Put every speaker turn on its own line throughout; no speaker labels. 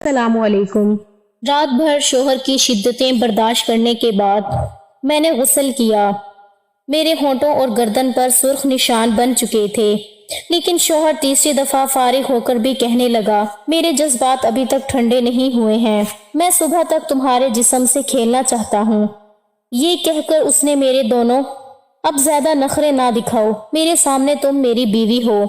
السلام علیکم۔ رات بھر شوہر کی شدتیں برداشت کرنے کے بعد میں نے غسل کیا۔ میرے ہونٹوں اور گردن پر سرخ نشان بن چکے تھے، لیکن شوہر تیسری دفعہ فارغ ہو کر بھی کہنے لگا، میرے جذبات ابھی تک ٹھنڈے نہیں ہوئے ہیں، میں صبح تک تمہارے جسم سے کھیلنا چاہتا ہوں۔ یہ کہہ کر اس نے میرے دونوں، اب زیادہ نخرے نہ دکھاؤ، میرے سامنے تم میری بیوی ہو،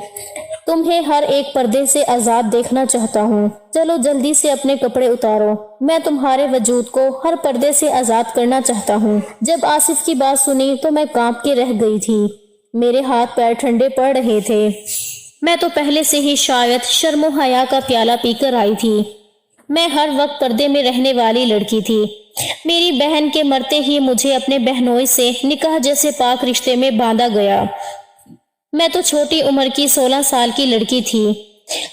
تمہیں ہر ایک پردے سے آزاد دیکھنا چاہتا ہوں، چلو جلدی سے اپنے کپڑے اتارو، میں تمہارے وجود کو ہر پردے سے آزاد کرنا چاہتا ہوں۔ جب آصف کی بات سنی تو میں کانپ کے رہ گئی تھی، میرے ہاتھ پیر ٹھنڈے پڑ رہے تھے۔ میں تو پہلے سے ہی شاید شرم و حیا کا پیالہ پی کر آئی تھی۔ میں ہر وقت پردے میں رہنے والی لڑکی تھی۔ میری بہن کے مرتے ہی مجھے اپنے بہنوئی سے نکاح جیسے پاک رشتے میں باندھا گیا۔ میں تو چھوٹی عمر کی 16 سال کی لڑکی تھی۔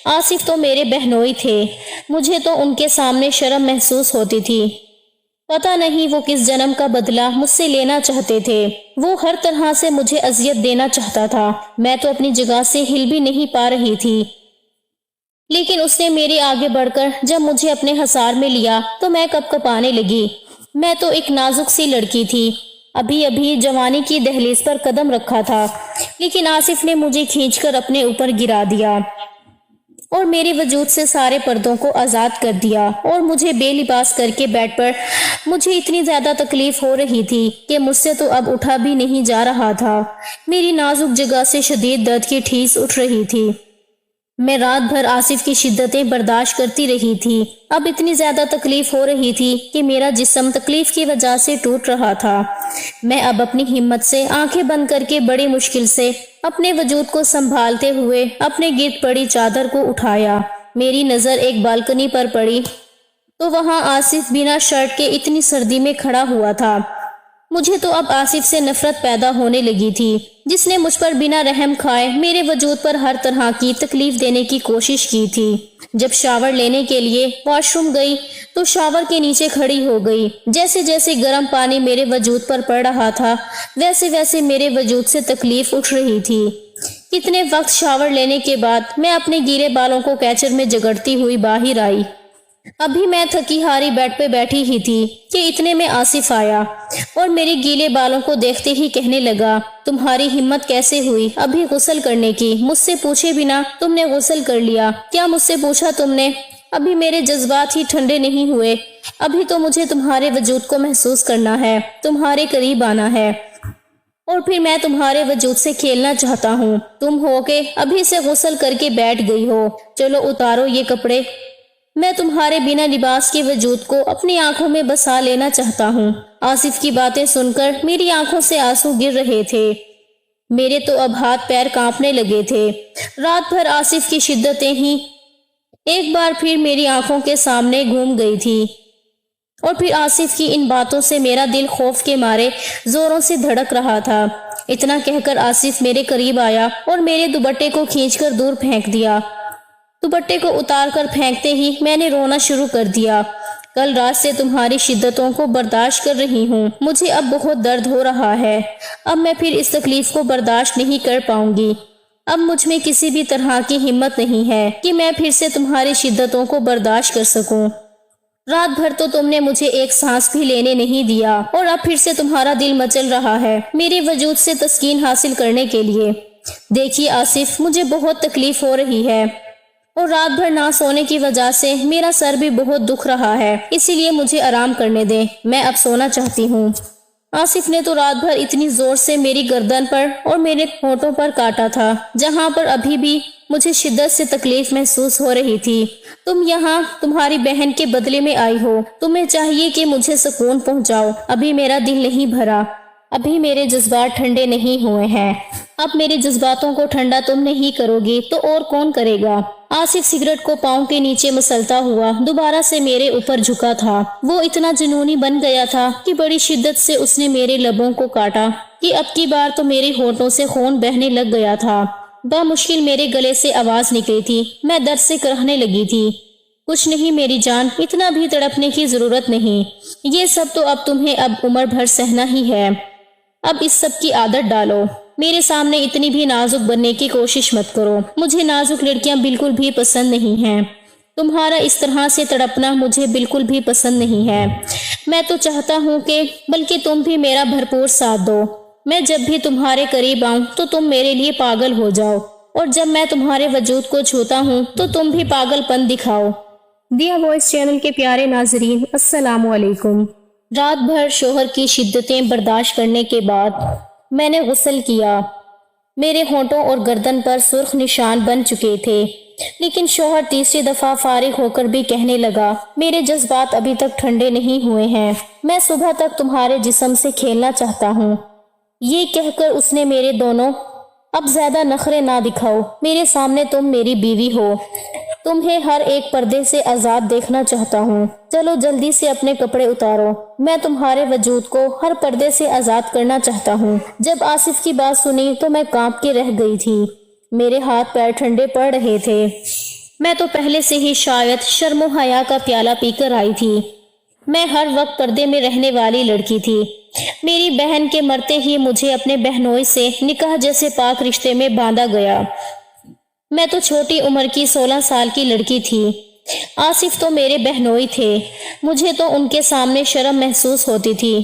آصف تو میرے بہنوئی تھے، مجھے تو ان کے سامنے شرم محسوس ہوتی تھی۔ پتہ نہیں وہ کس جنم کا بدلہ مجھ سے لینا چاہتے تھے۔ وہ ہر طرح سے مجھے اذیت دینا چاہتا تھا۔ میں تو اپنی جگہ سے ہل بھی نہیں پا رہی تھی، لیکن اس نے میرے آگے بڑھ کر جب مجھے اپنے حصار میں لیا تو میں کپ کپانے لگی۔ میں تو ایک نازک سی لڑکی تھی، ابھی جوانی کی دہلیز پر قدم رکھا تھا، لیکن آصف نے مجھے کھینچ کر اپنے اوپر گرا دیا اور میرے وجود سے سارے پردوں کو آزاد کر دیا اور مجھے بے لباس کر کے بیڈ پر مجھے اتنی زیادہ تکلیف ہو رہی تھی کہ مجھ سے تو اب اٹھا بھی نہیں جا رہا تھا۔ میری نازک جگہ سے شدید درد کی ٹھیس اٹھ رہی تھی۔ میں رات بھر آصف کی شدتیں برداشت کرتی رہی تھی۔ اب اتنی زیادہ تکلیف ہو رہی تھی کہ میرا جسم تکلیف کی وجہ سے ٹوٹ رہا تھا۔ میں اب اپنی ہمت سے آنکھیں بند کر کے بڑی مشکل سے اپنے وجود کو سنبھالتے ہوئے اپنے گرد پڑی چادر کو اٹھایا۔ میری نظر ایک بالکنی پر پڑی تو وہاں آصف بنا شرٹ کے اتنی سردی میں کھڑا ہوا تھا۔ مجھے تو اب آصف سے نفرت پیدا ہونے لگی تھی، جس نے مجھ پر بنا رحم کھائے میرے وجود پر ہر طرح کی تکلیف دینے کی کوشش کی تھی۔ جب شاور لینے کے لیے واش روم گئی تو شاور کے نیچے کھڑی ہو گئی۔ جیسے جیسے گرم پانی میرے وجود پر پڑ رہا تھا، ویسے ویسے میرے وجود سے تکلیف اٹھ رہی تھی۔ کتنے وقت شاور لینے کے بعد میں اپنے گیلے بالوں کو کیچر میں جگڑتی ہوئی باہر آئی۔ ابھی میں تھکی ہاری بیڈ پہ بیٹھی ہی تھی کہ اتنے میں آصف آیا اور میرے گیلے بالوں کو دیکھتے ہی کہنے لگا، تمہاری ہمت کیسے ہوئی ابھی غسل کرنے کی؟ مجھ سے پوچھے بنا تم نے غسل کر لیا؟ کیا مجھ سے پوچھا تم نے؟ ابھی میرے جذبات ہی ٹھنڈے نہیں ہوئے، ابھی تو مجھے تمہارے وجود کو محسوس کرنا ہے، تمہارے قریب آنا ہے، اور پھر میں تمہارے وجود سے کھیلنا چاہتا ہوں۔ تم ہو کہ ابھی سے غسل کر کے بیٹھ گئی ہو، چلو اتارو یہ کپڑے، میں تمہارے بنا لباس کے وجود کو اپنی آنکھوں میں بسا لینا چاہتا ہوں۔ آصف کی باتیں سن کر میری آنکھوں سے آنسو گر رہے تھے، میرے تو اب ہاتھ پیر کانپنے لگے تھے۔ رات بھر آصف کی شدتیں ہی ایک بار پھر میری آنکھوں کے سامنے گھوم گئی تھی، اور پھر آصف کی ان باتوں سے میرا دل خوف کے مارے زوروں سے دھڑک رہا تھا۔ اتنا کہہ کر آصف میرے قریب آیا اور میرے دوپٹے کو کھینچ کر دور پھینک دیا۔ دوپٹے کو اتار کر پھینکتے ہی میں نے رونا شروع کر دیا۔ کل رات سے تمہاری شدتوں کو برداشت کر رہی ہوں، مجھے اب بہت درد ہو رہا ہے، اب میں پھر اس تکلیف کو برداشت نہیں کر پاؤں گی۔ اب مجھ میں کسی بھی طرح کی ہمت نہیں ہے کہ میں پھر سے تمہاری شدتوں کو برداشت کر سکوں۔ رات بھر تو تم نے مجھے ایک سانس بھی لینے نہیں دیا، اور اب پھر سے تمہارا دل مچل رہا ہے میرے وجود سے تسکین حاصل کرنے کے لیے۔ دیکھیے آصف، مجھے بہت تکلیف ہو رہی ہے، اور رات بھر نہ سونے کی وجہ سے میرا سر بھی بہت دکھ رہا ہے، اسی لیے مجھے آرام کرنے دیں، میں اب سونا چاہتی ہوں۔ آصف نے تو رات بھر اتنی زور سے میری گردن پر اور میرے ہونٹوں پر کاٹا تھا، جہاں پر ابھی بھی مجھے شدت سے تکلیف محسوس ہو رہی تھی۔ تم یہاں تمہاری بہن کے بدلے میں آئی ہو، تمہیں چاہیے کہ مجھے سکون پہنچاؤ۔ ابھی میرا دل نہیں بھرا، ابھی میرے جذبات ٹھنڈے نہیں ہوئے ہیں۔ اب میرے جذباتوں کو ٹھنڈا تم نہیں کرو گی تو اور کون کرے گا؟ آصف سگریٹ کو پاؤں کے نیچے مسلتا ہوا دوبارہ سے میرے اوپر جھکا تھا۔ وہ اتنا جنونی بن گیا تھا کہ بڑی شدت سے اس نے میرے لبوں کو کاٹا کہ اب کی بار تو میرے ہونٹوں سے خون بہنے لگ گیا تھا۔ بامشکل میرے گلے سے آواز نکلی تھی، میں درد سے کرہنے لگی تھی۔ کچھ نہیں میری جان، اتنا بھی تڑپنے کی ضرورت نہیں، یہ سب تو اب تمہیں اب عمر بھر سہنا ہی ہے۔ اب اس سب کی عادت ڈالو، میرے سامنے اتنی بھی نازک بننے کی کوشش مت کرو، مجھے نازک لڑکیاں بالکل بھی پسند نہیں ہیں۔ تمہارا اس طرح سے تڑپنا مجھے بالکل بھی پسند نہیں ہے۔ میں تو چاہتا ہوں کہ بلکہ تم بھی میرا بھرپور ساتھ دو۔ میں جب بھی تمہارے قریب آؤں تو تم میرے لیے پاگل ہو جاؤ، اور جب میں تمہارے وجود کو چھوتا ہوں تو تم بھی پاگل پن دکھاؤ۔ دیا وائس چینل کے پیارے ناظرین، السلام علیکم۔ رات بھر شوہر کی شدتیں برداشت کرنے کے بعد میں نے غسل کیا۔ میرے ہونٹوں اور گردن پر سرخ نشان بن چکے تھے، لیکن شوہر تیسری دفعہ فارغ ہو کر بھی کہنے لگا، میرے جذبات ابھی تک ٹھنڈے نہیں ہوئے ہیں، میں صبح تک تمہارے جسم سے کھیلنا چاہتا ہوں۔ یہ کہہ کر اس نے میرے دونوں، اب زیادہ نخرے نہ دکھاؤ، میرے سامنے تم میری بیوی ہو، تمہیں ہر ایک پردے سے آزاد دیکھنا چاہتا ہوں، چلو جلدی سے اپنے کپڑے اتارو، میں تمہارے وجود کو ہر پردے سے آزاد کرنا چاہتا ہوں۔ جب آصف کی بات سنی تو میں کانپ کے رہ گئی تھی، میرے ہاتھ پیر ٹھنڈے پڑ رہے تھے۔ میں تو پہلے سے ہی شاید شرم و حیا کا پیالہ پی کر آئی تھی۔ میں ہر وقت پردے میں رہنے والی لڑکی تھی۔ میری بہن کے مرتے ہی مجھے اپنے بہنوئی سے نکاح جیسے پاک رشتے میں باندھا گیا۔ میں تو چھوٹی عمر کی 16 سال کی لڑکی تھی۔ آصف تو میرے بہنوئی تھے، مجھے تو ان کے سامنے شرم محسوس ہوتی تھی۔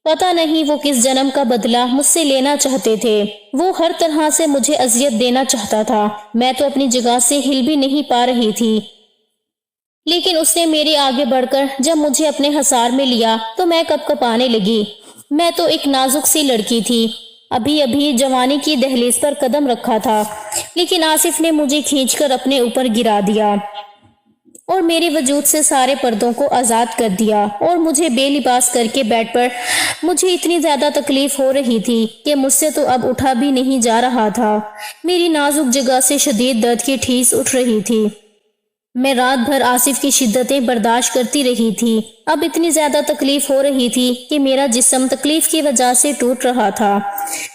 پتہ نہیں وہ کس جنم کا بدلہ مجھ سے لینا چاہتے تھے۔ وہ ہر طرح سے مجھے اذیت دینا چاہتا تھا۔ میں تو اپنی جگہ سے ہل بھی نہیں پا رہی تھی، لیکن اس نے میرے آگے بڑھ کر جب مجھے اپنے حصار میں لیا تو میں کپ کپانے لگی۔ میں تو ایک نازک سی لڑکی تھی، ابھی جوانی کی دہلیز پر قدم رکھا تھا، لیکن آصف نے مجھے کھینچ کر اپنے اوپر گرا دیا اور میرے وجود سے سارے پردوں کو آزاد کر دیا اور مجھے بے لباس کر کے بیڈ پر مجھے اتنی زیادہ تکلیف ہو رہی تھی کہ مجھ سے تو اب اٹھا بھی نہیں جا رہا تھا۔ میری نازک جگہ سے شدید درد کی ٹھیس اٹھ رہی تھی۔ میں رات بھر آصف کی شدتیں برداشت کرتی رہی تھی۔ اب اتنی زیادہ تکلیف ہو رہی تھی کہ میرا جسم تکلیف کی وجہ سے ٹوٹ رہا تھا۔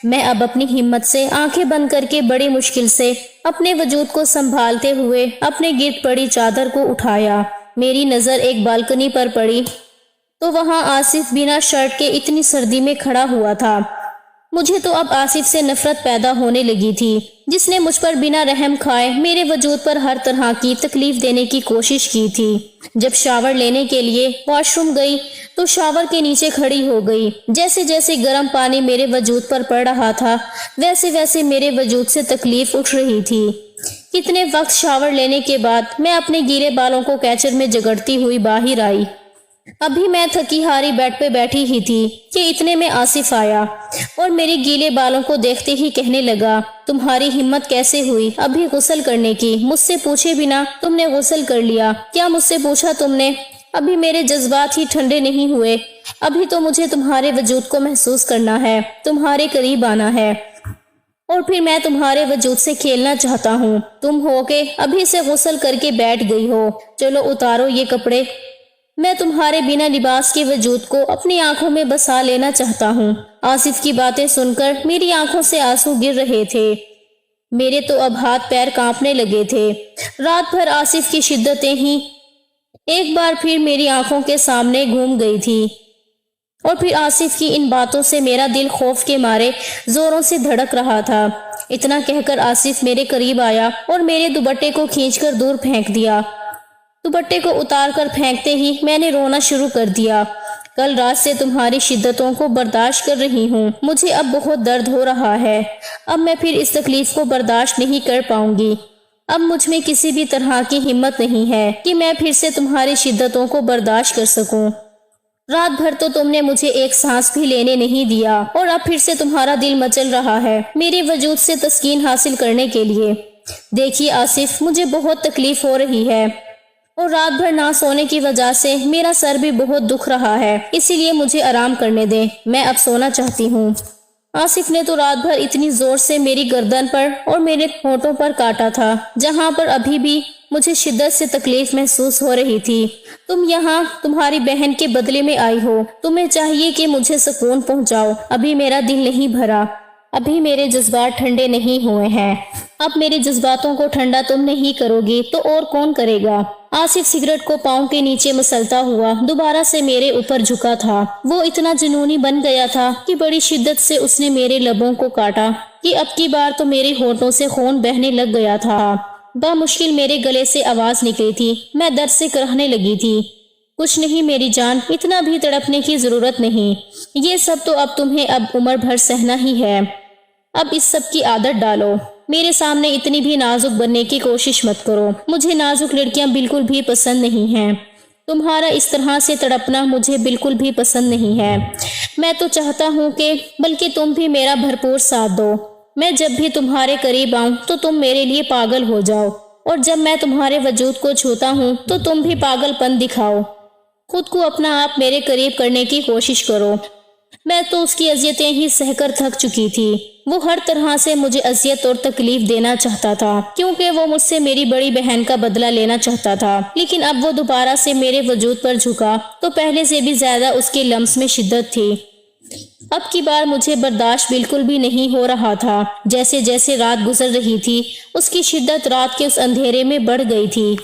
میں اب اپنی ہمت سے آنکھیں بند کر کے بڑی مشکل سے اپنے وجود کو سنبھالتے ہوئے اپنے گرد پڑی چادر کو اٹھایا۔ میری نظر ایک بالکنی پر پڑی تو وہاں آصف بنا شرٹ کے اتنی سردی میں کھڑا ہوا تھا۔ مجھے تو اب آصف سے نفرت پیدا ہونے لگی تھی، جس نے مجھ پر بنا رحم کھائے میرے وجود پر ہر طرح کی تکلیف دینے کی کوشش کی تھی۔ جب شاور لینے کے لیے واش روم گئی تو شاور کے نیچے کھڑی ہو گئی۔ جیسے جیسے گرم پانی میرے وجود پر پڑ رہا تھا ویسے ویسے میرے وجود سے تکلیف اٹھ رہی تھی۔ کتنے وقت شاور لینے کے بعد میں اپنے گیلے بالوں کو کیچر میں جگڑتی ہوئی باہر آئی۔ ابھی میں تھکی ہاری بیڈ پہ بیٹھی ہی تھی کہ اتنے میں آصف آیا اور میرے گیلے بالوں کو دیکھتے ہی کہنے لگا، تمہاری ہمت کیسے ہوئی ابھی غسل کرنے کی؟ مجھ سے پوچھے بنا تم نے غسل کر لیا؟ کیا مجھ سے پوچھا تم نے؟ ابھی میرے جذبات ہی ٹھنڈے نہیں ہوئے، ابھی تو مجھے تمہارے وجود کو محسوس کرنا ہے، تمہارے قریب آنا ہے، اور پھر میں تمہارے وجود سے کھیلنا چاہتا ہوں۔ تم ہو کہ ابھی سے غسل کر کے بیٹھ گئی ہو، چلو اتارو یہ کپڑے، میں تمہارے بنا لباس کے وجود کو اپنی آنکھوں میں بسا لینا چاہتا ہوں۔ آصف کی باتیں سن کر میری آنکھوں سے آنسو گر رہے تھے، میرے تو اب ہاتھ پیر کانپنے لگے تھے۔ رات بھر آصف کی شدتیں ہی ایک بار پھر میری آنکھوں کے سامنے گھوم گئی تھی، اور پھر آصف کی ان باتوں سے میرا دل خوف کے مارے زوروں سے دھڑک رہا تھا۔ اتنا کہہ کر آصف میرے قریب آیا اور میرے دوپٹے کو کھینچ کر دور پھینک دیا۔ دوپٹے کو اتار کر پھینکتے ہی میں نے رونا شروع کر دیا۔ کل رات سے تمہاری شدتوں کو برداشت کر رہی ہوں، مجھے اب بہت درد ہو رہا ہے، اب میں پھر اس تکلیف کو برداشت نہیں کر پاؤں گی۔ اب مجھ میں کسی بھی طرح کی ہمت نہیں ہے کہ میں پھر سے تمہاری شدتوں کو برداشت کر سکوں۔ رات بھر تو تم نے مجھے ایک سانس بھی لینے نہیں دیا، اور اب پھر سے تمہارا دل مچل رہا ہے میرے وجود سے تسکین حاصل کرنے کے لیے۔ دیکھیے آصف، مجھے بہت تکلیف ہو رہی ہے، اور رات بھر نہ سونے کی وجہ سے میرا سر بھی بہت دکھ رہا ہے، اسی لیے مجھے آرام کرنے دیں، میں اب سونا چاہتی ہوں۔ آصف نے تو رات بھر اتنی زور سے میری گردن پر اور میرے ہونٹوں پر کاٹا تھا جہاں پر ابھی بھی مجھے شدت سے تکلیف محسوس ہو رہی تھی۔ تم یہاں تمہاری بہن کے بدلے میں آئی ہو، تمہیں چاہیے کہ مجھے سکون پہنچاؤ۔ ابھی میرا دل نہیں بھرا، ابھی میرے جذبات ٹھنڈے نہیں ہوئے ہیں۔ اب میرے جذباتوں کو ٹھنڈا تم نہیں کرو گی تو اور کون کرے گا؟ آصف سگریٹ کو پاؤں کے نیچے مسلتا ہوا دوبارہ سے میرے اوپر جھکا تھا۔ وہ اتنا جنونی بن گیا تھا کہ بڑی شدت سے اس نے میرے لبوں کو کاٹا کہ اب کی بار تو میرے ہونٹوں سے خون بہنے لگ گیا تھا۔ بامشکل میرے گلے سے آواز نکلی تھی۔ میں درد سے کرہنے لگی تھی۔ کچھ نہیں میری جان، اتنا بھی تڑپنے کی ضرورت نہیں، یہ سب تو اب تمہیں عمر بھر سہنا ہی ہے۔ اب اس سب کی عادت ڈالو، میرے سامنے اتنی بھی نازک بننے کی کوشش مت کرو، مجھے نازک لڑکیاں بالکل بھی پسند نہیں ہیں، تمہارا اس طرح سے تڑپنا مجھے بالکل بھی پسند نہیں ہے۔ میں تو چاہتا ہوں کہ بلکہ تم بھی میرا بھرپور ساتھ دو، میں جب بھی تمہارے قریب آؤں تو تم میرے لیے پاگل ہو جاؤ، اور جب میں تمہارے وجود کو چھوتا ہوں تو تم بھی پاگل پن دکھاؤ، خود کو اپنا آپ میرے قریب کرنے کی کوشش کرو۔ میں تو اس کی اذیتیں ہی سہ کر تھک چکی تھی، وہ ہر طرح سے مجھے اذیت اور تکلیف دینا چاہتا تھا، کیونکہ وہ مجھ سے میری بڑی بہن کا بدلہ لینا چاہتا تھا، لیکن اب وہ دوبارہ سے میرے وجود پر جھکا تو پہلے سے بھی زیادہ اس کے لمس میں شدت تھی۔ اب کی بار مجھے برداشت بالکل بھی نہیں ہو رہا تھا، جیسے جیسے رات گزر رہی تھی اس کی شدت رات کے اس اندھیرے میں بڑھ گئی تھی۔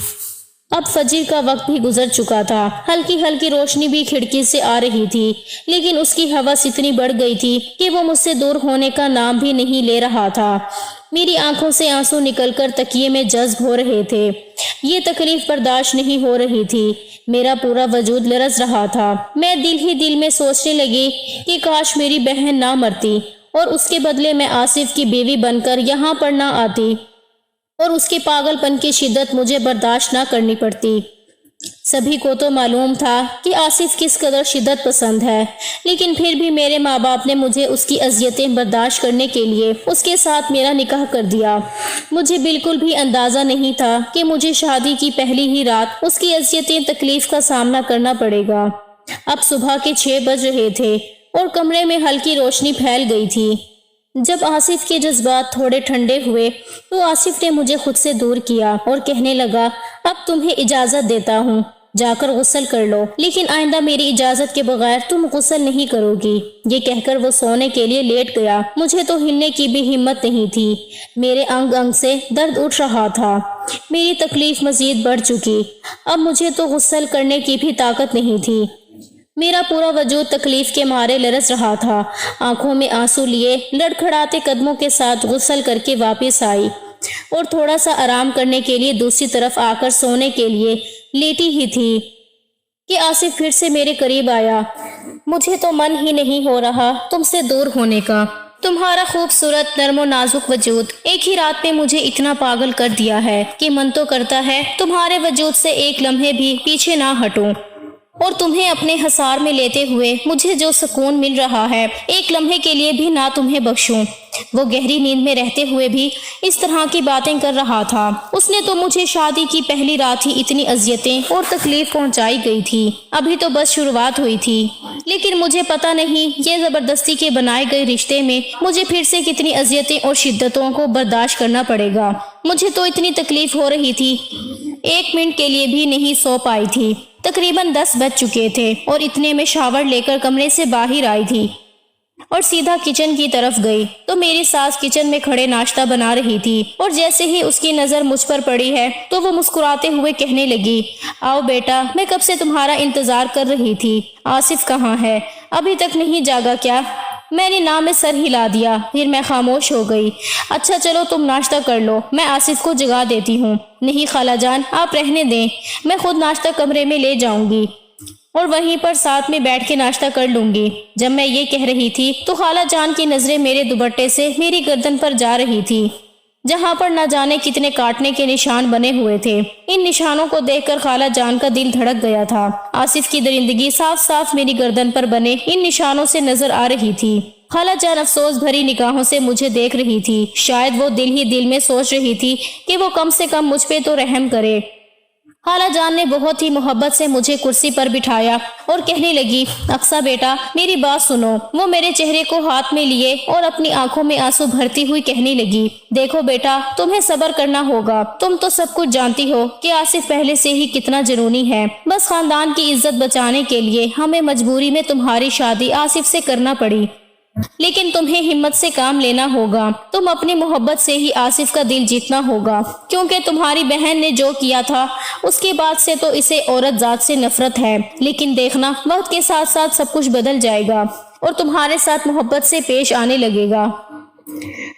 اب فجر کا وقت بھی گزر چکا تھا، ہلکی ہلکی روشنی بھی کھڑکی سے آ رہی تھی، لیکن اس کی ہوس اتنی بڑھ گئی تھی کہ وہ مجھ سے دور ہونے کا نام بھی نہیں لے رہا تھا۔ میری آنکھوں سے آنسو نکل کر تکیے میں جذب ہو رہے تھے، یہ تکلیف برداشت نہیں ہو رہی تھی، میرا پورا وجود لرز رہا تھا۔ میں دل ہی دل میں سوچنے لگی کہ کاش میری بہن نہ مرتی اور اس کے بدلے میں آصف کی بیوی بن کر یہاں پر نہ آتی اور اس کے پاگل پن کی شدت مجھے برداشت نہ کرنی پڑتی۔ سبھی کو تو معلوم تھا کہ آصف کس قدر شدت پسند ہے، لیکن پھر بھی میرے ماں باپ نے مجھے اس کی اذیتیں برداشت کرنے کے لیے اس کے ساتھ میرا نکاح کر دیا۔ مجھے بالکل بھی اندازہ نہیں تھا کہ مجھے شادی کی پہلی ہی رات اس کی اذیتیں تکلیف کا سامنا کرنا پڑے گا۔ اب صبح کے 6 بج رہے تھے اور کمرے میں ہلکی روشنی پھیل گئی تھی۔ جب آصف کے جذبات تھوڑے ٹھنڈے ہوئے تو آصف نے مجھے خود سے دور کیا اور کہنے لگا، اب تمہیں اجازت دیتا ہوں، جا کر غسل کر لو، لیکن آئندہ میری اجازت کے بغیر تم غسل نہیں کرو گی۔ یہ کہہ کر وہ سونے کے لیے لیٹ گیا۔ مجھے تو ہلنے کی بھی ہمت نہیں تھی، میرے انگ انگ سے درد اٹھ رہا تھا، میری تکلیف مزید بڑھ چکی، اب مجھے تو غسل کرنے کی بھی طاقت نہیں تھی۔ میرا پورا وجود تکلیف کے مارے لرز رہا تھا، آنکھوں میں آنسو لیے لڑکھڑاتے قدموں کے ساتھ غسل کر کے واپس آئی اور تھوڑا سا آرام کرنے کے لیے دوسری طرف آ کر سونے کے لیے لیٹی ہی تھی کہ آصف پھر سے میرے قریب آیا۔ مجھے تو من ہی نہیں ہو رہا تم سے دور ہونے کا، تمہارا خوبصورت نرم و نازک وجود ایک ہی رات میں مجھے اتنا پاگل کر دیا ہے کہ من تو کرتا ہے تمہارے وجود سے ایک لمحے بھی پیچھے نہ ہٹوں، اور تمہیں اپنے حصار میں لیتے ہوئے مجھے جو سکون مل رہا ہے ایک لمحے کے لیے بھی نہ تمہیں بخشوں۔ وہ گہری نیند میں رہتے ہوئے بھی اس طرح کی باتیں کر رہا تھا۔ اس نے تو مجھے شادی کی پہلی رات ہی اتنی اذیتیں اور تکلیف پہنچائی گئی تھی، ابھی تو بس شروعات ہوئی تھی، لیکن مجھے پتہ نہیں یہ زبردستی کے بنائے گئے رشتے میں مجھے پھر سے کتنی اذیتیں اور شدتوں کو برداشت کرنا پڑے گا۔ مجھے تو اتنی تکلیف ہو رہی تھی، 1 منٹ کے لیے بھی نہیں سو پائی تھی۔ تقریباً 10 بج چکے تھے اور اتنے میں شاور لے کر کمرے سے باہر آئی تھی اور سیدھا کچن کی طرف گئی تو میری ساس کچن میں کھڑے ناشتہ بنا رہی تھی، اور جیسے ہی اس کی نظر مجھ پر پڑی ہے تو وہ مسکراتے ہوئے کہنے لگی، آؤ بیٹا، میں کب سے تمہارا انتظار کر رہی تھی، آصف کہاں ہے، ابھی تک نہیں جاگا کیا؟ میں نے نام میں سر ہلا دیا، پھر میں خاموش ہو گئی۔ اچھا چلو تم ناشتہ کر لو، میں آصف کو جگا دیتی ہوں۔ نہیں خالہ جان، آپ رہنے دیں، میں خود ناشتہ کمرے میں لے جاؤں گی اور وہیں پر ساتھ میں بیٹھ کے ناشتہ کر لوں گی۔ جب میں یہ کہہ رہی تھی تو خالہ جان کی نظریں میرے دوپٹے سے میری گردن پر جا رہی تھی، جہاں پر نہ جانے کتنے کاٹنے کے نشان بنے ہوئے تھے۔ ان نشانوں کو دیکھ کر خالہ جان کا دل دھڑک گیا تھا۔ آصف کی درندگی صاف صاف میری گردن پر بنے ان نشانوں سے نظر آ رہی تھی۔ خالہ جان افسوس بھری نگاہوں سے مجھے دیکھ رہی تھی، شاید وہ دل ہی دل میں سوچ رہی تھی کہ وہ کم سے کم مجھ پہ تو رحم کرے۔ خالہ جان نے بہت ہی محبت سے مجھے کرسی پر بٹھایا اور کہنے لگی، اقصیٰ بیٹا میری بات سنو۔ وہ میرے چہرے کو ہاتھ میں لیے اور اپنی آنکھوں میں آنسو بھرتی ہوئی کہنے لگی، دیکھو بیٹا، تمہیں صبر کرنا ہوگا، تم تو سب کچھ جانتی ہو کہ آصف پہلے سے ہی کتنا جنونی ہے، بس خاندان کی عزت بچانے کے لیے ہمیں مجبوری میں تمہاری شادی آصف سے کرنا پڑی، لیکن تمہیں ہمت سے کام لینا ہوگا، تم اپنی محبت سے ہی آصف کا دل جیتنا ہوگا، کیونکہ تمہاری بہن نے جو کیا تھا اس کے بعد سے تو اسے عورت ذات سے نفرت ہے، لیکن دیکھنا وقت کے ساتھ ساتھ سب کچھ بدل جائے گا اور تمہارے ساتھ محبت سے پیش آنے لگے گا۔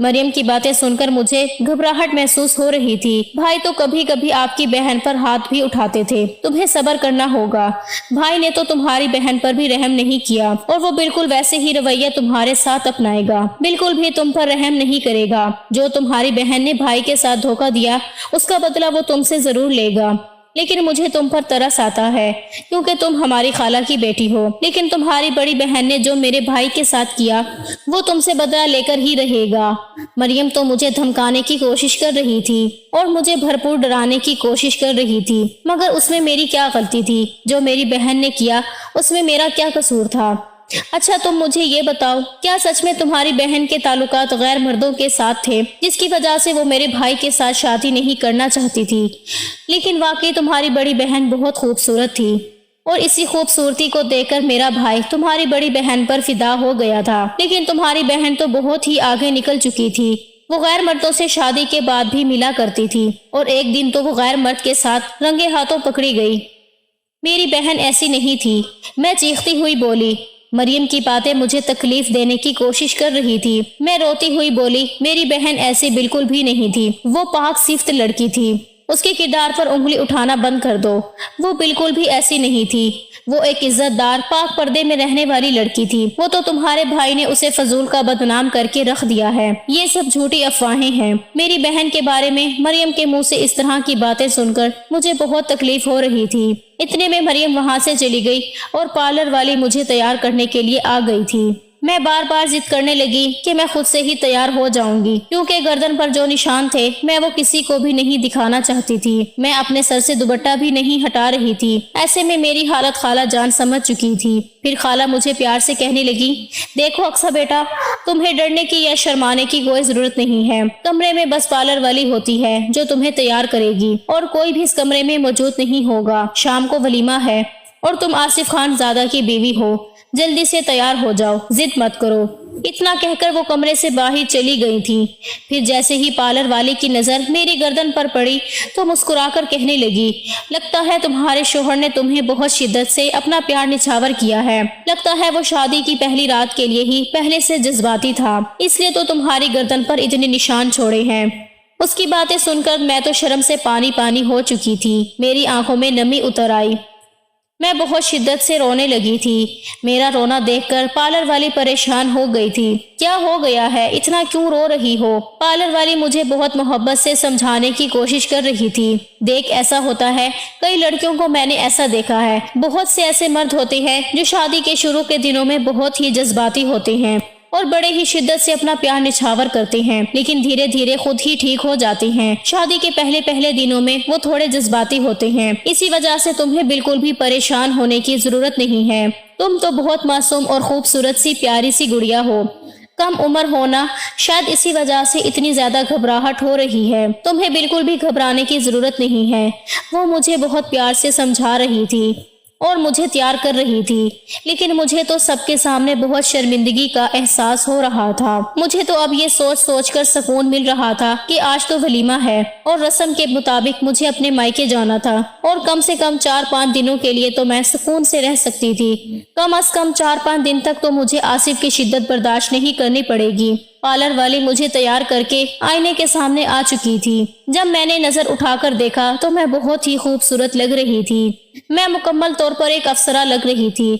مریم کی باتیں سن کر مجھے گھبراہٹ محسوس ہو رہی تھی۔ بھائی تو کبھی کبھی آپ کی بہن پر ہاتھ بھی اٹھاتے تھے، تمہیں صبر کرنا ہوگا۔ بھائی نے تو تمہاری بہن پر بھی رحم نہیں کیا اور وہ بالکل ویسے ہی رویہ تمہارے ساتھ اپنائے گا، بالکل بھی تم پر رحم نہیں کرے گا۔ جو تمہاری بہن نے بھائی کے ساتھ دھوکہ دیا اس کا بدلہ وہ تم سے ضرور لے گا، لیکن مجھے تم پر ترس آتا ہے کیونکہ تم ہماری خالہ کی بیٹی ہو۔ لیکن تمہاری بڑی بہن نے جو میرے بھائی کے ساتھ کیا وہ تم سے بدلہ لے کر ہی رہے گا۔ مریم تو مجھے دھمکانے کی کوشش کر رہی تھی اور مجھے بھرپور ڈرانے کی کوشش کر رہی تھی، مگر اس میں میری کیا غلطی تھی؟ جو میری بہن نے کیا اس میں میرا کیا قصور تھا؟ اچھا تم مجھے یہ بتاؤ، کیا سچ میں تمہاری بہن کے تعلقات غیر مردوں کے ساتھ تھے جس کی وجہ سے وہ میرے بھائی کے ساتھ شادی نہیں کرنا چاہتی تھی؟ لیکن واقعی تمہاری بڑی بہن بہت خوبصورت تھی اور اسی خوبصورتی کو دیکھ کر میرا بھائی تمہاری بڑی بہن پر فدا ہو گیا تھا۔ لیکن تمہاری بہن تو بہت ہی آگے نکل چکی تھی، وہ غیر مردوں سے شادی کے بعد بھی ملا کرتی تھی اور ایک دن تو وہ غیر مرد کے ساتھ رنگے ہاتھوں پکڑی گئی۔ میری بہن ایسی نہیں تھی، میں چیختی ہوئی بولی۔ مریم کی باتیں مجھے تکلیف دینے کی کوشش کر رہی تھی۔ میں روتی ہوئی بولی، میری بہن ایسی بالکل بھی نہیں تھی، وہ پاک صفت لڑکی تھی، اس کے کردار پر انگلی اٹھانا بند کر دو، وہ بالکل بھی ایسی نہیں تھی، وہ ایک عزت دار پاک پردے میں رہنے والی لڑکی تھی۔ وہ تو تمہارے بھائی نے اسے فضول کا بدنام کر کے رکھ دیا ہے، یہ سب جھوٹی افواہیں ہیں۔ میری بہن کے بارے میں مریم کے منہ سے اس طرح کی باتیں سن کر مجھے بہت تکلیف ہو رہی تھی۔ اتنے میں مریم وہاں سے چلی گئی اور پارلر والی مجھے تیار کرنے کے لیے آ گئی تھی۔ میں بار بار ضد کرنے لگی کہ میں خود سے ہی تیار ہو جاؤں گی، کیونکہ گردن پر جو نشان تھے میں وہ کسی کو بھی نہیں دکھانا چاہتی تھی۔ میں اپنے سر سے دوپٹہ بھی نہیں ہٹا رہی تھی۔ ایسے میں میری حالت خالہ جان سمجھ چکی تھی۔ پھر خالہ مجھے پیار سے کہنے لگی، دیکھو اقصیٰ بیٹا، تمہیں ڈرنے کی یا شرمانے کی کوئی ضرورت نہیں ہے، کمرے میں بس پارلر والی ہوتی ہے جو تمہیں تیار کرے گی اور کوئی بھی اس کمرے میں موجود نہیں ہوگا۔ شام کو ولیمہ ہے اور تم آصف خان زادہ کی بیوی ہو، جلدی سے تیار ہو جاؤ، ضد مت کرو۔ اتنا کہہ کر وہ کمرے سے باہر چلی گئی تھی۔ پھر جیسے ہی پارلر والی کی نظر میری گردن پر پڑی تو مسکرا کر کہنے لگی، لگتا ہے تمہارے شوہر نے تمہیں بہت شدت سے اپنا پیار نچھاور کیا ہے، لگتا ہے وہ شادی کی پہلی رات کے لیے ہی پہلے سے جذباتی تھا، اس لیے تو تمہاری گردن پر اتنے نشان چھوڑے ہیں۔ اس کی باتیں سن کر میں تو شرم سے پانی پانی ہو چکی تھی، میری آنکھوں میں نمی اتر آئی، میں بہت شدت سے رونے لگی تھی۔ میرا رونا دیکھ کر پارلر والی پریشان ہو گئی تھی۔ کیا ہو گیا ہے، اتنا کیوں رو رہی ہو؟ پارلر والی مجھے بہت محبت سے سمجھانے کی کوشش کر رہی تھی۔ دیکھ ایسا ہوتا ہے، کئی لڑکیوں کو میں نے ایسا دیکھا ہے، بہت سے ایسے مرد ہوتے ہیں جو شادی کے شروع کے دنوں میں بہت ہی جذباتی ہوتے ہیں اور بڑے ہی شدت سے اپنا پیار نچھاور کرتے ہیں، لیکن دھیرے دھیرے خود ہی ٹھیک ہو جاتے ہیں۔ شادی کے پہلے دنوں میں وہ تھوڑے جذباتی ہوتے ہیں، اسی وجہ سے تمہیں بالکل بھی پریشان ہونے کی ضرورت نہیں ہے۔ تم تو بہت معصوم اور خوبصورت سی پیاری سی گڑیا ہو، کم عمر ہونا شاید اسی وجہ سے اتنی زیادہ گھبراہٹ ہو رہی ہے، تمہیں بالکل بھی گھبرانے کی ضرورت نہیں ہے۔ وہ مجھے بہت پیار سے سمجھا رہی تھی اور مجھے تیار کر رہی تھی، لیکن مجھے تو سب کے سامنے بہت شرمندگی کا احساس ہو رہا تھا۔ مجھے تو اب یہ سوچ کر سکون مل رہا تھا کہ آج تو ولیمہ ہے اور رسم کے مطابق مجھے اپنے مائکے جانا تھا اور کم سے کم 4-5 دنوں کے لیے تو میں سکون سے رہ سکتی تھی۔ کم از کم 4-5 دن تک تو مجھے آصف کی شدت برداشت نہیں کرنی پڑے گی۔ پارلر والی مجھے تیار کر کے آئینے کے سامنے آ چکی تھی۔ جب میں نے نظر اٹھا کر دیکھا تو میں بہت ہی خوبصورت لگ رہی تھی، میں مکمل طور پر ایک افسرہ لگ رہی تھی۔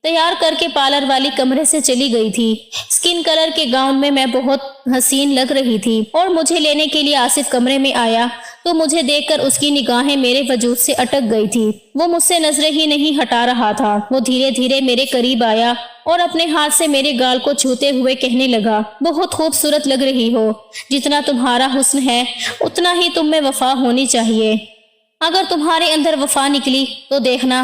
تیار کر کے پارلر والی کمرے سے چلی گئی تھی۔ سکن کلر کے گاؤن میں بہت حسین لگ رہی تھی اور مجھے لینے کے لیے آصف کمرے میں آیا تو مجھے دیکھ کر اس کی نگاہیں میرے وجود سے اٹک گئی تھی۔ وہ مجھ سے نظریں ہی نہیں ہٹا رہا تھا۔ وہ دھیرے دھیرے میرے قریب آیا اور اپنے ہاتھ سے میرے گال کو چھوتے ہوئے کہنے لگا، بہت خوبصورت لگ رہی ہو، جتنا تمہارا حسن ہے اتنا ہی تم میں وفا ہونی چاہیے۔ اگر تمہارے اندر وفا نکلی تو دیکھنا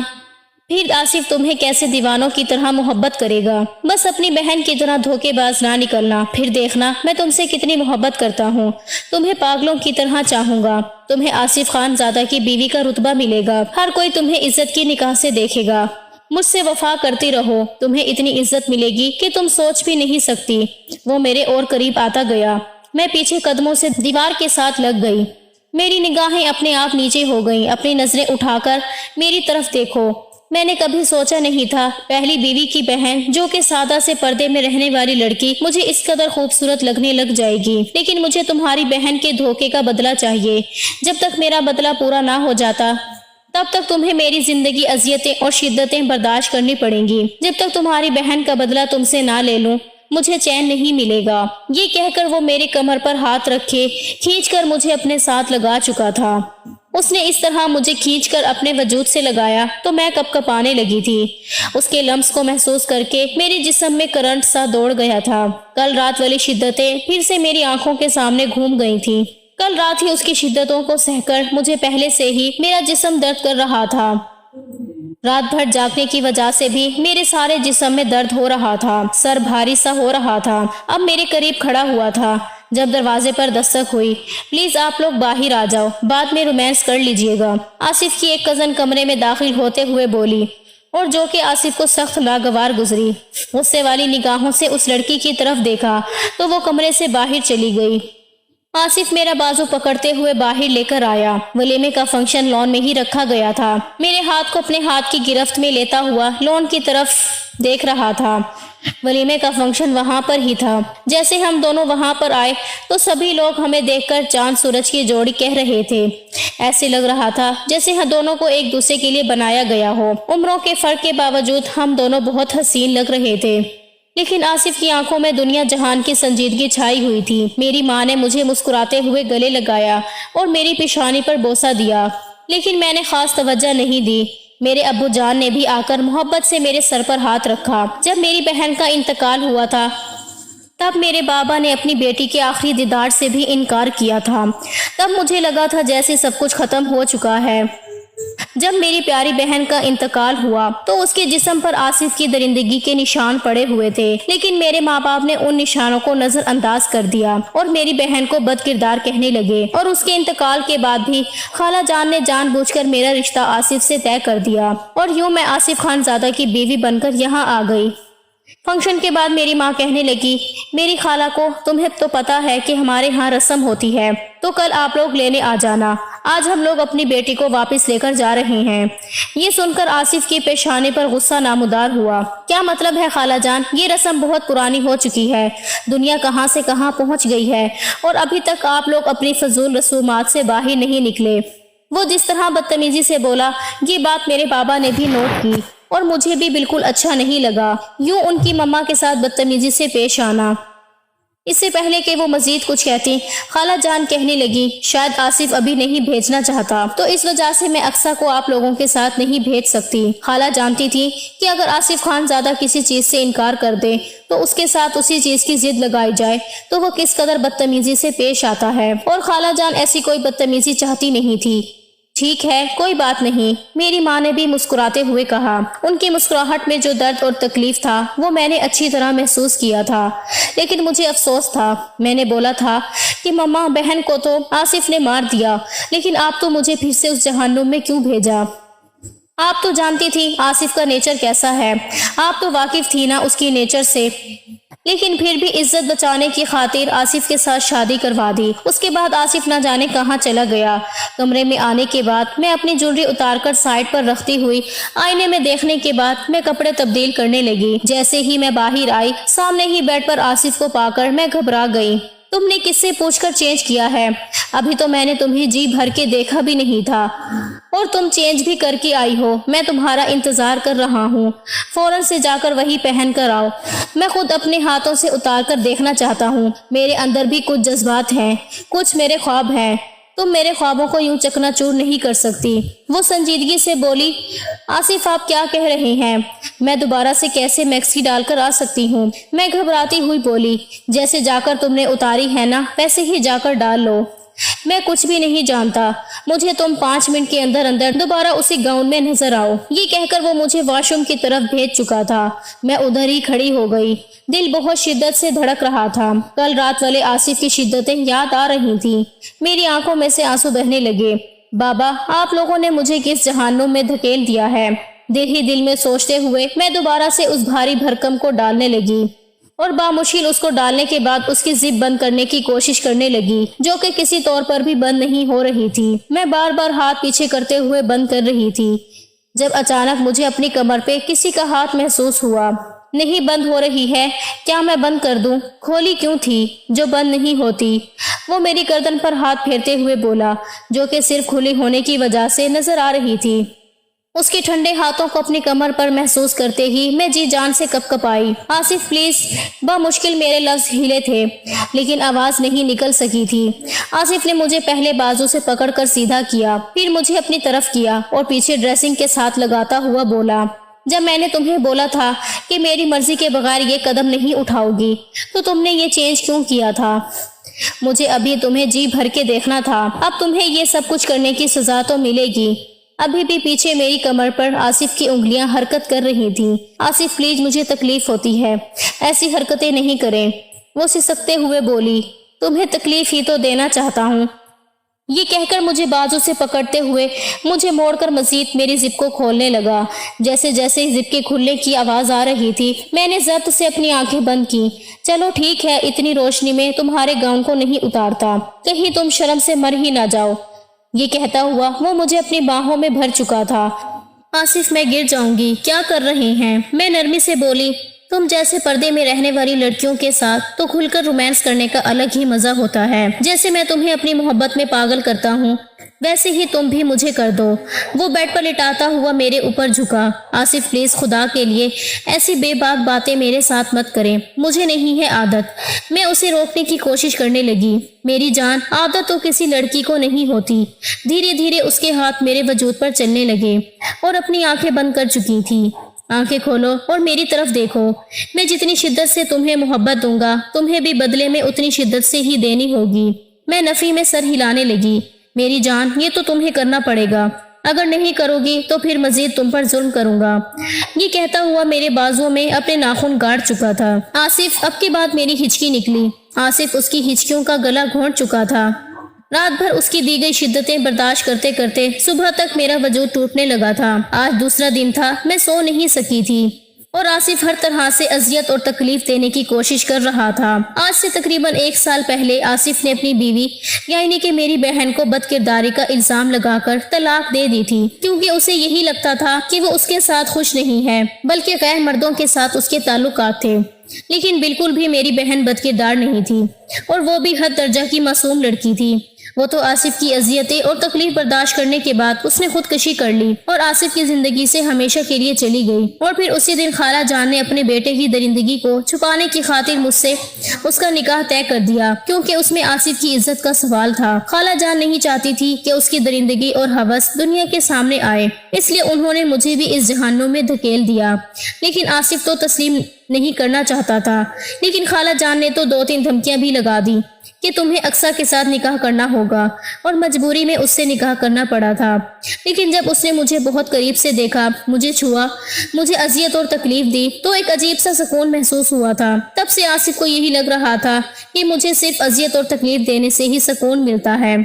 پھر آصف تمہیں کیسے دیوانوں کی طرح محبت کرے گا۔ بس اپنی بہن کی طرح دھوکے باز نہ نکلنا، پھر دیکھنا میں تم سے کتنی محبت کرتا ہوں، تمہیں پاگلوں کی طرح چاہوں گا۔ تمہیں آصف خان زادہ کی بیوی کا رتبہ ملے گا، ہر کوئی تمہیں عزت کی نگاہ سے دیکھے گا۔ مجھ سے وفا کرتی رہو، تمہیں اتنی عزت ملے گی کہ تم سوچ بھی نہیں سکتی۔ وہ میرے اور قریب آتا گیا، میں پیچھے قدموں سے دیوار کے ساتھ لگ گئی۔ میری نگاہیں اپنے آپ نیچے ہو گئیں۔ اپنی نظریں اٹھا کر میری طرف دیکھو، میں نے کبھی سوچا نہیں تھا پہلی بیوی کی بہن جو کہ سادہ سے پردے میں رہنے والی لڑکی مجھے اس قدر خوبصورت لگنے لگ جائے گی، لیکن مجھے تمہاری بہن کے دھوکے کا بدلہ چاہیے۔ جب تک میرا بدلہ پورا نہ ہو جاتا تب تک تمہیں میری زندگی اذیتیں اور شدتیں برداشت کرنی پڑیں گی۔ جب تک تمہاری بہن کا بدلہ تم سے نہ لے لوں مجھے چین نہیں ملے گا۔ یہ کہہ کر وہ میرے کمر پر ہاتھ رکھے کھینچ کر مجھے اپنے ساتھ لگا چکا تھا۔ اس نے اس طرح مجھے کھینچ کر اپنے وجود سے لگایا تو میں کپ کپانے لگی تھی۔ اس کے لمس کو محسوس کر کے میرے جسم میں کرنٹ سا دوڑ گیا تھا۔ کل رات والی شدتیں پھر سے میری آنکھوں کے سامنے گھوم گئی تھیں۔ کل رات ہی اس کی شدتوں کو سہ کر مجھے پہلے سے ہی میرا جسم درد کر رہا تھا۔ رات بھر جاگنے کی وجہ سے بھی میرے سارے جسم میں درد ہو رہا تھا، سر بھاری سا ہو رہا تھا۔ اب میرے قریب کھڑا ہوا تھا جب دروازے پر دستک ہوئی۔ پلیز آپ لوگ باہر آ جاؤ، بعد میں رومانس کر لیجئے گا، آصف کی ایک کزن کمرے میں داخل ہوتے ہوئے بولی، اور جو کہ آصف کو سخت ناگوار گزری۔ غصے والی نگاہوں سے اس لڑکی کی طرف دیکھا تو وہ کمرے سے باہر چلی گئی۔ آصف میرا بازو پکڑتے ہوئے باہر لے کر آیا۔ ولیمے کا فنکشن لان میں ہی رکھا گیا تھا۔ میرے ہاتھ کو اپنے ہاتھ کی گرفت میں لیتا ہوا لان کی طرف دیکھ رہا تھا۔ ولیمے کا فنکشن وہاں پر ہی تھا۔ جیسے ہم دونوں وہاں پر آئے تو سبھی لوگ ہمیں دیکھ کر چاند سورج کی جوڑی کہہ رہے تھے۔ ایسے لگ رہا تھا جیسے ہم دونوں کو ایک دوسرے کے لیے بنایا گیا ہو۔ عمروں کے فرق کے باوجود ہم دونوں بہت حسین لگ رہے تھے، لیکن آصف کی آنکھوں میں دنیا جہان کی سنجیدگی چھائی ہوئی تھی۔ میری ماں نے مجھے مسکراتے ہوئے گلے لگایا اور میری پیشانی پر بوسہ دیا، لیکن میں نے خاص توجہ نہیں دی۔ میرے ابو جان نے بھی آ کر محبت سے میرے سر پر ہاتھ رکھا۔ جب میری بہن کا انتقال ہوا تھا تب میرے بابا نے اپنی بیٹی کے آخری دیدار سے بھی انکار کیا تھا۔ تب مجھے لگا تھا جیسے سب کچھ ختم ہو چکا ہے۔ جب میری پیاری بہن کا انتقال ہوا تو اس کے جسم پر آصف کی درندگی کے نشان پڑے ہوئے تھے، لیکن میرے ماں باپ نے ان نشانوں کو نظر انداز کر دیا اور میری بہن کو بد کردار کہنے لگے، اور اس کے انتقال کے بعد بھی خالہ جان نے جان بوجھ کر میرا رشتہ آصف سے طے کر دیا، اور یوں میں آصف خان زادہ کی بیوی بن کر یہاں آ گئی۔ فنکشن کے بعد میری ماں کہنے لگی، میری خالہ کو تمہیں تو پتا ہے کہ ہمارے ہاں رسم ہوتی ہے، تو کل آپ لوگ لینے آ جانا، آج ہم لوگ اپنی بیٹی کو واپس لے کر جا رہے ہیں۔ یہ سن کر آصف کی پیشانے پر غصہ نامودار ہوا۔ کیا مطلب ہے خالہ جان؟ یہ رسم بہت پرانی ہو چکی ہے، دنیا کہاں سے کہاں پہنچ گئی ہے، اور ابھی تک آپ لوگ اپنی فضول رسومات سے باہر نہیں نکلے۔ وہ جس طرح بدتمیزی سے بولا، یہ بات میرے بابا نے بھی نوٹ کی، اور مجھے بھی بالکل اچھا نہیں لگا یوں ان کی مما کے ساتھ بدتمیزی سے پیش آنا۔ اس سے پہلے کہ وہ مزید کچھ کہتی، خالہ جان کہنے لگی، شاید آصف ابھی نہیں بھیجنا چاہتا، تو اس وجہ سے میں اقصیٰ کو آپ لوگوں کے ساتھ نہیں بھیج سکتی۔ خالہ جانتی تھی کہ اگر آصف خان زادہ کسی چیز سے انکار کر دے تو اس کے ساتھ اسی چیز کی ضد لگائی جائے تو وہ کس قدر بدتمیزی سے پیش آتا ہے، اور خالہ جان ایسی کوئی بدتمیزی چاہتی نہیں تھی۔ ٹھیک ہے، کوئی بات نہیں، میری ماں نے بھی مسکراتے ہوئے کہا۔ ان کی مسکراہٹ میں جو درد اور تکلیف تھا وہ میں نے اچھی طرح محسوس کیا تھا، لیکن مجھے افسوس تھا۔ میں نے بولا تھا کہ مما، بہن کو تو آصف نے مار دیا، لیکن آپ تو مجھے پھر سے اس جہنم میں کیوں بھیجا؟ آپ تو جانتی تھی آصف کا نیچر کیسا ہے، آپ تو واقف تھی نا اس کی نیچر سے، لیکن پھر بھی عزت بچانے کی خاطر آصف کے ساتھ شادی کروا دی۔ اس کے بعد آصف نہ جانے کہاں چلا گیا۔ کمرے میں آنے کے بعد میں اپنی جویلری اتار کر سائڈ پر رکھتی ہوئی آئینے میں دیکھنے کے بعد میں کپڑے تبدیل کرنے لگی۔ جیسے ہی میں باہر آئی، سامنے ہی بیڈ پر آصف کو پا کر میں گھبرا گئی۔ تم نے کس سے پوچھ کر چینج کیا ہے؟ ابھی تو میں نے تمہیں جی بھر کے دیکھا بھی نہیں تھا، اور تم چینج بھی کر کے آئی ہو۔ میں تمہارا انتظار کر رہا ہوں، فوراً سے جا کر وہی پہن کر آؤ۔ میں خود اپنے ہاتھوں سے اتار کر دیکھنا چاہتا ہوں۔ میرے اندر بھی کچھ جذبات ہیں، کچھ میرے خواب ہیں، تم میرے خوابوں کو یوں چکنا چور نہیں کر سکتی۔ وہ سنجیدگی سے بولی، آصف آپ کیا کہہ رہے ہیں؟ میں دوبارہ سے کیسے میکسی ڈال کر آ سکتی ہوں؟ میں گھبراتی ہوئی بولی، جیسے جا کر تم نے اتاری ہے نا ویسے ہی جا کر ڈال لو۔ میں کچھ بھی نہیں جانتا، مجھے تم 5 منٹ کے اندر اندر دوبارہ اسی گاؤن میں نظر آؤ۔ یہ کہہ کر وہ مجھے واش روم کی طرف بھیج چکا تھا۔ میں ادھر ہی کھڑی ہو گئی، دل بہت شدت سے دھڑک رہا تھا۔ کل رات والے آصف کی شدتیں یاد آ رہی تھیں۔ میری آنکھوں میں سے آنسو بہنے لگے۔ بابا، آپ لوگوں نے مجھے کس جہنم میں دھکیل دیا ہے؟ دل ہی دل میں سوچتے ہوئے میں دوبارہ سے اس بھاری بھرکم کو ڈالنے لگی، اور بامشکل اس کو ڈالنے کے بعد اس کی زپ بند کرنے کی کوشش کرنے لگی، جو کہ کسی طور پر بھی بند نہیں ہو رہی تھی۔ میں بار بار ہاتھ پیچھے کرتے ہوئے بند کر رہی تھی۔ جب اچانک مجھے اپنی کمر پہ کسی کا ہاتھ محسوس ہوا۔ نہیں بند ہو رہی ہے، کیا میں بند کر دوں؟ کھولی کیوں تھی جو بند نہیں ہوتی؟ وہ میری گردن پر ہاتھ پھیرتے ہوئے بولا، جو کہ صرف کھلی ہونے کی وجہ سے نظر آ رہی تھی۔ اس کے ٹھنڈے ہاتھوں کو اپنی کمر پر محسوس کرتے ہی میں جی جان سے کپ کپائی۔ آصف پلیز، بامشکل میرے لفظ ہلے تھے لیکن آواز نہیں نکل سکی تھی۔ آصف نے مجھے پہلے بازو سے پکڑ کر سیدھا کیا، پھر مجھے اپنی طرف کیا اور پیچھے ڈریسنگ کے ساتھ لگاتا ہوا بولا، جب میں نے تمہیں بولا تھا کہ میری مرضی کے بغیر یہ قدم نہیں اٹھاؤ گی تو تم نے یہ چینج کیوں کیا تھا؟ مجھے ابھی تمہیں جی بھر کے دیکھنا تھا، اب تمہیں یہ سب کچھ کرنے کی سزا تو ملے گی۔ ابھی بھی پیچھے میری کمر پر آصف کی انگلیاں حرکت کر رہی تھیں۔ آصف پلیز، مجھے تکلیف ہوتی ہے، ایسی حرکتیں نہیں کریں۔ وہ سسکتے ہوئے بولی، تمہیں تکلیف ہی تو دینا چاہتا ہوں۔ یہ کہہ کر مجھے بازو سے پکڑتے ہوئے مجھے موڑ کر مزید میری زپ کو کھولنے لگا۔ جیسے جیسے زپ کے کھلنے کی آواز آ رہی تھی میں نے ضبط سے اپنی آنکھیں بند کی۔ چلو ٹھیک ہے، اتنی روشنی میں تمہارے گاؤن کو نہیں اتارتا، کہیں تم شرم سے مر ہی نہ جاؤ۔ یہ کہتا ہوا وہ مجھے اپنی باہوں میں بھر چکا تھا۔ آصف، میں گر جاؤں گی، کیا کر رہے ہیں؟ میں نرمی سے بولی، تم جیسے پردے میں رہنے والی لڑکیوں کے ساتھ تو کھل کر رومانس کرنے کا الگ ہی مزہ ہوتا ہے۔ جیسے میں تمہیں اپنی محبت میں پاگل کرتا ہوں ویسے ہی تم بھی مجھے کر دو۔ وہ بیڈ پر لٹاتا ہوا میرے اوپر جھکا۔ آصف پلیز، خدا کے لیے ایسی بے باک باتیں میرے ساتھ مت کریں، مجھے نہیں ہے عادت۔ میں اسے روکنے کی کوشش کرنے لگی۔ میری جان، عادت تو کسی لڑکی کو نہیں ہوتی۔ دھیرے دھیرے اس کے ہاتھ میرے وجود پر چلنے لگے اور اپنی آنکھیں بند کر چکی تھی۔ آنکھیں کھولو اور میری طرف دیکھو۔ میں جتنی شدت سے تمہیں محبت دوں گا تمہیں بھی بدلے میں اتنی شدت سے ہی دینی ہوگی۔ میں نفی میں سر ہلانے لگی۔ میری جان، یہ تو تمہیں کرنا پڑے گا، اگر نہیں کرو گی تو پھر مزید تم پر ظلم کروں گا۔ یہ کہتا ہوا میرے بازوؤں میں اپنے ناخن گاڑ چکا تھا۔ آصف، اب کی بات میری ہچکی نکلی۔ آصف اس کی ہچکیوں کا گلا گھونٹ چکا تھا۔ رات بھر اس کی دی گئی شدتیں برداشت کرتے کرتے صبح تک میرا وجود ٹوٹنے لگا تھا۔ آج دوسرا دن تھا، میں سو نہیں سکی تھی اور آصف ہر طرح سے اذیت اور تکلیف دینے کی کوشش کر رہا تھا۔ آج سے تقریباً 1 سال پہلے آصف نے اپنی بیوی یعنی کہ میری بہن کو بد کرداری کا الزام لگا کر طلاق دے دی تھی، کیونکہ اسے یہی لگتا تھا کہ وہ اس کے ساتھ خوش نہیں ہے بلکہ غیر مردوں کے ساتھ اس کے تعلقات تھے۔ لیکن بالکل بھی میری بہن بد کردار نہیں تھی اور وہ بھی حد درجہ کی معصوم لڑکی تھی۔ وہ تو آصف کی اذیتیں اور تکلیف برداشت کرنے کے بعد اس نے خودکشی کر لی اور آصف کی زندگی سے ہمیشہ کے لیے چلی گئی۔ اور پھر اسی دن خالہ جان نے اپنے بیٹے کی درندگی کو چھپانے کی خاطر مجھ سے اس کا نکاح طے کر دیا، کیونکہ اس میں آصف کی عزت کا سوال تھا۔ خالہ جان نہیں چاہتی تھی کہ اس کی درندگی اور ہوس دنیا کے سامنے آئے، اس لیے انہوں نے مجھے بھی اس جہنم میں دھکیل دیا۔ لیکن آصف تو تسلیم نہیں کرنا چاہتا تھا، لیکن خالہ جان نے تو 2-3 دھمکیاں بھی لگا دی کہ تمہیں اقصیٰ کے ساتھ نکاح کرنا ہوگا، اور مجبوری میں اس سے نکاح کرنا پڑا تھا۔ لیکن جب اس نے مجھے بہت قریب سے دیکھا، مجھے چھوا، مجھے اذیت اور تکلیف دی تو ایک عجیب سا سکون محسوس ہوا تھا۔ تب سے آصف کو یہی لگ رہا تھا کہ مجھے صرف اذیت اور تکلیف دینے سے ہی سکون ملتا ہے۔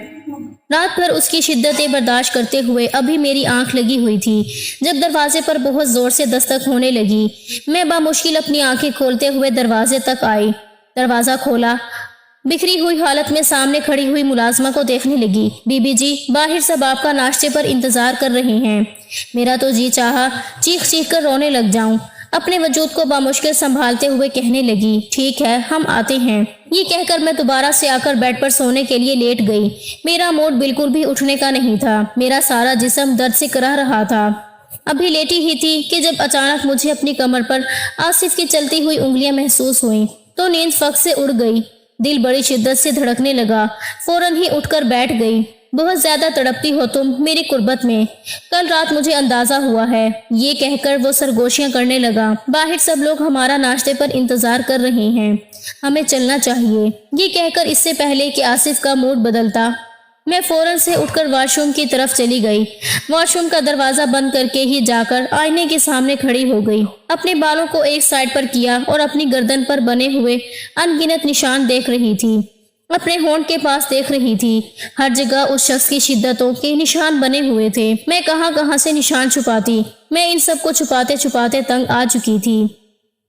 رات بھر اس کی شدتیں برداشت کرتے ہوئے ابھی میری آنکھ لگی ہوئی تھی جب دروازے پر بہت زور سے دستک ہونے لگی۔ میں بامشکل اپنی آنکھیں کھولتے ہوئے دروازے تک آئی۔ دروازہ کھولا، بکھری ہوئی حالت میں سامنے کھڑی ہوئی ملازمہ کو دیکھنے لگی۔ بی بی جی، باہر سب آپ کا ناشتے پر انتظار کر رہے ہیں۔ میرا تو جی چاہا چیخ چیخ کر رونے لگ جاؤں۔ اپنے وجود کو بامشکل سنبھالتے ہوئے کہنے لگی، ٹھیک ہے، ہم آتے ہیں۔ یہ کہہ کر میں دوبارہ سے آ کر بیڈ پر سونے کے لیے لیٹ گئی۔ میرا موڈ بالکل بھی اٹھنے کا نہیں تھا، میرا سارا جسم درد سے کرا رہا تھا۔ ابھی لیٹی ہی تھی کہ جب اچانک مجھے اپنی کمر پر آصف کی چلتی ہوئی انگلیاں محسوس ہوئیں تو نیند فق سے اڑ گئی۔ دل بڑی شدت سے دھڑکنے لگا، فوراً ہی اٹھ کر بیٹھ گئی۔ بہت زیادہ تڑپتی ہو تم میری قربت میں، کل رات مجھے اندازہ ہوا ہے۔ یہ کہہ کر وہ سرگوشیاں کرنے لگا، باہر سب لوگ ہمارا ناشتے پر انتظار کر رہے ہیں، ہمیں چلنا چاہیے۔ یہ کہہ کر اس سے پہلے کہ آصف کا موڈ بدلتا میں فوراً سے اٹھ کر واش روم کی طرف چلی گئی۔ واش روم کا دروازہ بند کر کے ہی جا کر آئینے کے سامنے کھڑی ہو گئی۔ اپنے بالوں کو ایک سائڈ پر کیا اور اپنی گردن پر بنے ہوئے ان گنت نشان دیکھ رہی تھی۔ اپنے ہونٹ کے پاس دیکھ رہی تھی، ہر جگہ اس شخص کی شدتوں کے نشان بنے ہوئے تھے۔ میں کہاں کہاں سے نشان چھپاتی، میں ان سب کو چھپاتے چھپاتے تنگ آ چکی تھی۔